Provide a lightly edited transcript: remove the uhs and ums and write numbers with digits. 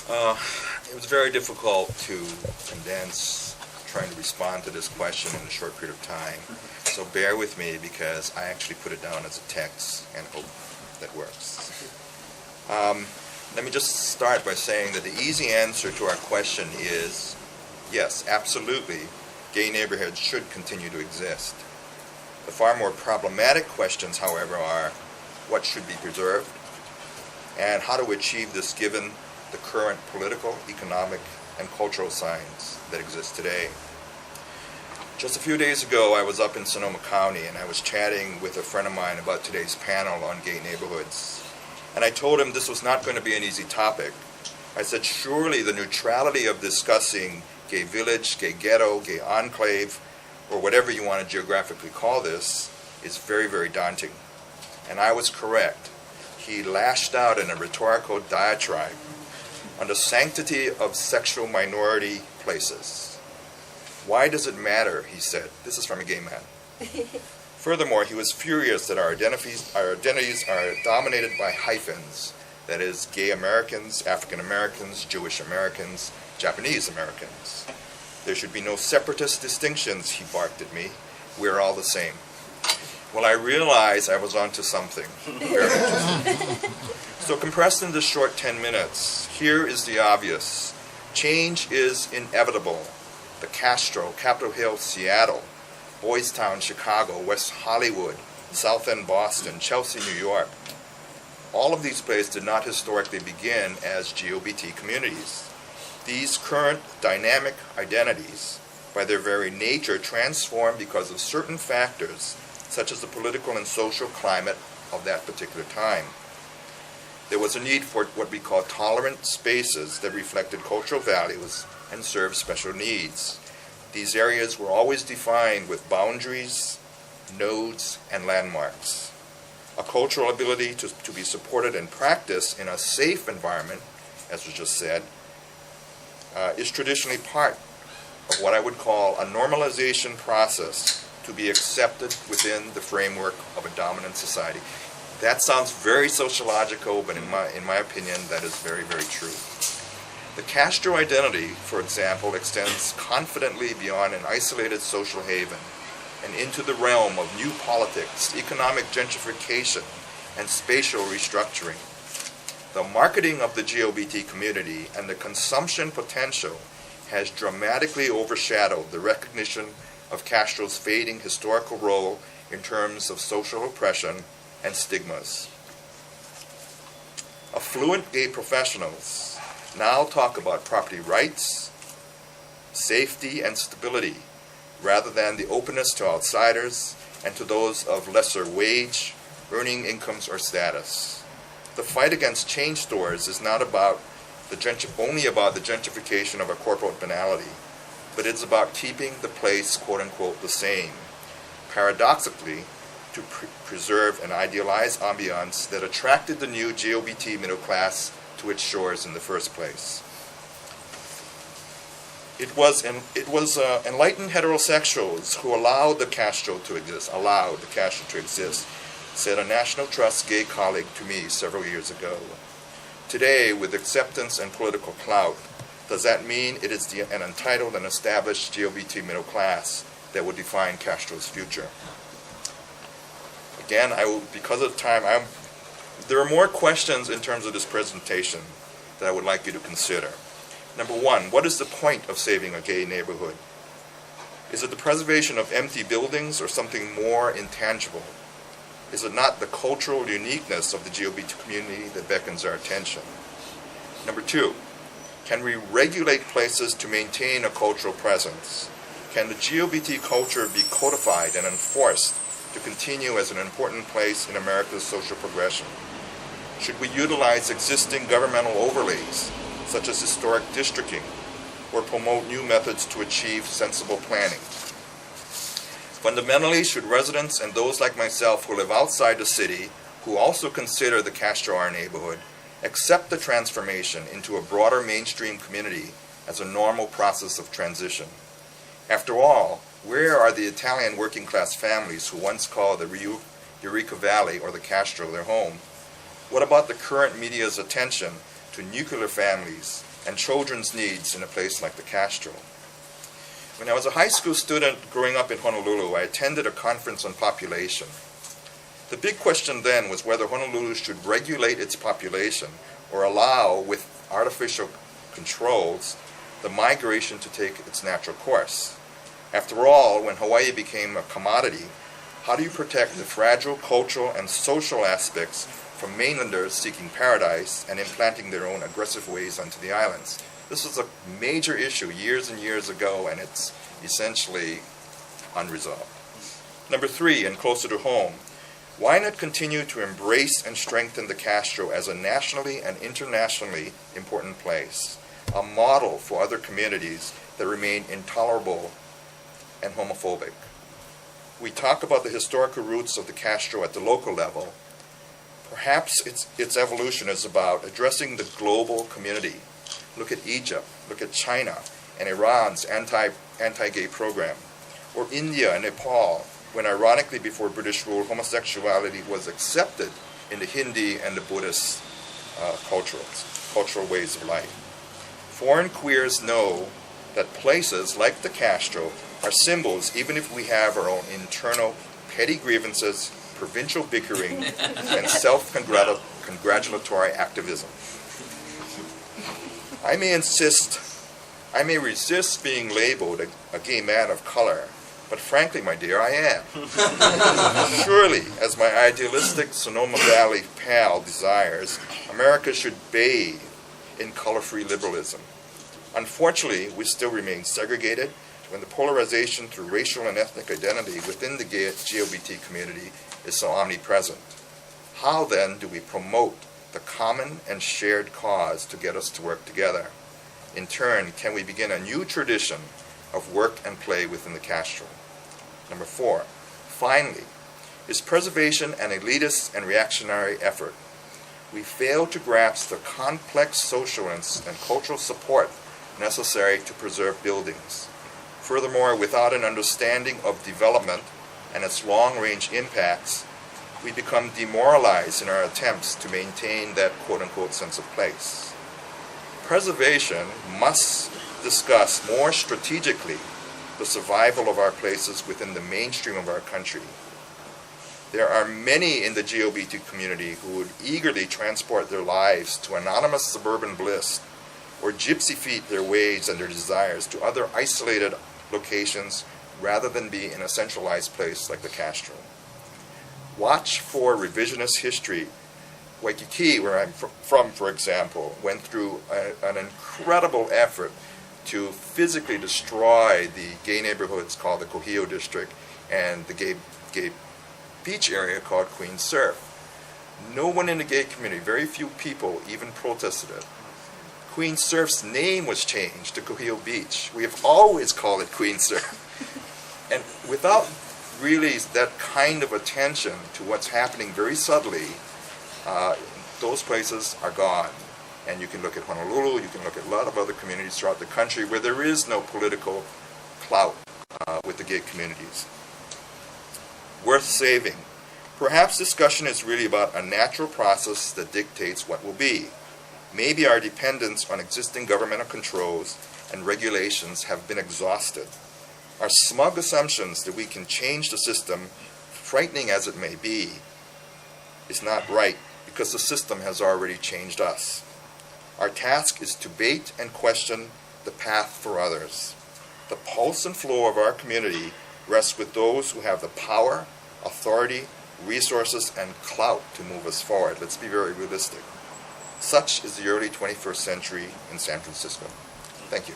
It was very difficult to condense trying to respond to this question in a short period of time. So bear with me because I actually put it down as a text and hope that works. Let me just start by saying that the easy answer to our question is yes, absolutely, gay neighborhoods should continue to exist. The far more problematic questions, however, are what should be preserved and how to achieve this given the current political, economic, and cultural signs that exist today. Just a few days ago, I was up in Sonoma County and I was chatting with a friend of mine about today's panel on gay neighborhoods. And I told him this was not going to be an easy topic. I said, surely the neutrality of discussing gay village, gay ghetto, gay enclave, or whatever you want to geographically call this, is very, very daunting. And I was correct. He lashed out in a rhetorical diatribe on the sanctity of sexual minority places. Why does it matter, he said. This is from a gay man. Furthermore, he was furious that our identities are dominated by hyphens. That is, gay Americans, African Americans, Jewish Americans, Japanese Americans. There should be no separatist distinctions, he barked at me. We're all the same. Well, I realized I was onto something very interesting. So compressed in this short 10 minutes, here is the obvious. Change is inevitable. The Castro, Capitol Hill, Seattle, Boys Town, Chicago, West Hollywood, South End, Boston, Chelsea, New York. All of these places did not historically begin as GLBT communities. These current dynamic identities, by their very nature, transform because of certain factors, such as the political and social climate of that particular time. There was a need for what we call tolerant spaces that reflected cultural values and served special needs. These areas were always defined with boundaries, nodes, and landmarks. A cultural ability to be supported and practiced in a safe environment, as was just said, is traditionally part of what I would call a normalization process to be accepted within the framework of a dominant society. That sounds very sociological, but in my opinion, that is very, very true. The Castro identity, for example, extends confidently beyond an isolated social haven and into the realm of new politics, economic gentrification, and spatial restructuring. The marketing of the GLBT community and the consumption potential has dramatically overshadowed the recognition of Castro's fading historical role in terms of social oppression and stigmas. Affluent gay professionals now talk about property rights, safety, and stability, rather than the openness to outsiders and to those of lesser wage, earning incomes, or status. The fight against chain stores is not about only about the gentrification of a corporate banality, but it's about keeping the place, quote-unquote, the same. Paradoxically, to preserve an idealized ambiance that attracted the new GLBT middle class to its shores in the first place. It was enlightened heterosexuals who allowed the Castro to exist, said a National Trust gay colleague to me several years ago. Today, with acceptance and political clout, does that mean it is an entitled and established GLBT middle class that will define Castro's future? Again, because of time, there are more questions in terms of this presentation that I would like you to consider. Number one, what is the point of saving a gay neighborhood? Is it the preservation of empty buildings or something more intangible? Is it not the cultural uniqueness of the GLBT community that beckons our attention? Number two, can we regulate places to maintain a cultural presence? Can the GLBT culture be codified and enforced to continue as an important place in America's social progression? Should we utilize existing governmental overlays, such as historic districting, or promote new methods to achieve sensible planning? Fundamentally, should residents and those like myself who live outside the city, who also consider the Castro our neighborhood, accept the transformation into a broader mainstream community as a normal process of transition? After all, where are the Italian working class families who once called the Eureka Valley or the Castro their home? What about the current media's attention to nuclear families and children's needs in a place like the Castro. When I was a high school student growing up in Honolulu, I attended a conference on population. The big question then was whether Honolulu should regulate its population or allow, with artificial controls, the migration to take its natural course. After all, when Hawaii became a commodity, how do you protect the fragile cultural and social aspects from mainlanders seeking paradise and implanting their own aggressive ways onto the islands? This was a major issue years and years ago, and it's essentially unresolved. Number 3, and closer to home, why not continue to embrace and strengthen the Castro as a nationally and internationally important place, a model for other communities that remain intolerable and homophobic? We talk about the historical roots of the Castro at the local level. Perhaps its evolution is about addressing the global community. Look at Egypt, look at China and Iran's anti-gay program, or India and Nepal, when ironically before British rule, homosexuality was accepted in the Hindi and the Buddhist cultural ways of life. Foreign queers know that places like the Castro are symbols, even if we have our own internal petty grievances, provincial bickering, and self-congratulatory activism. I may resist being labeled a gay man of color, but frankly, my dear, I am. Surely, as my idealistic Sonoma Valley pal desires, America should bathe in color-free liberalism. Unfortunately, we still remain segregated when the polarization through racial and ethnic identity within the GLBT community is so omnipresent. How then do we promote the common and shared cause to get us to work together? In turn, can we begin a new tradition of work and play within the Castro? Number 4, finally, is preservation an elitist and reactionary effort? We fail to grasp the complex social and cultural support necessary to preserve buildings. Furthermore, without an understanding of development and its long-range impacts, we become demoralized in our attempts to maintain that quote-unquote sense of place. Preservation must discuss more strategically the survival of our places within the mainstream of our country. There are many in the GLBT community who would eagerly transport their lives to anonymous suburban bliss or gypsy feet their ways and their desires to other isolated locations rather than be in a centralized place like the Castro. Watch for revisionist history. Waikiki, where I'm from, for example, went through an incredible effort to physically destroy the gay neighborhoods called the Kohio District and the gay beach area called Queen Surf. No one in the gay community, very few people, even protested it. Queen Surf's name was changed to Kohio Beach. We have always called it Queen Surf. And without really that kind of attention to what's happening very subtly, those places are gone. And you can look at Honolulu, you can look at a lot of other communities throughout the country where there is no political clout with the gay communities. Worth saving. Perhaps discussion is really about a natural process that dictates what will be. Maybe our dependence on existing governmental controls and regulations have been exhausted. Our smug assumptions that we can change the system, frightening as it may be, is not right because the system has already changed us. Our task is to bait and question the path for others. The pulse and flow of our community rests with those who have the power, authority, resources, and clout to move us forward. Let's be very realistic. Such is the early 21st century in San Francisco. Thank you.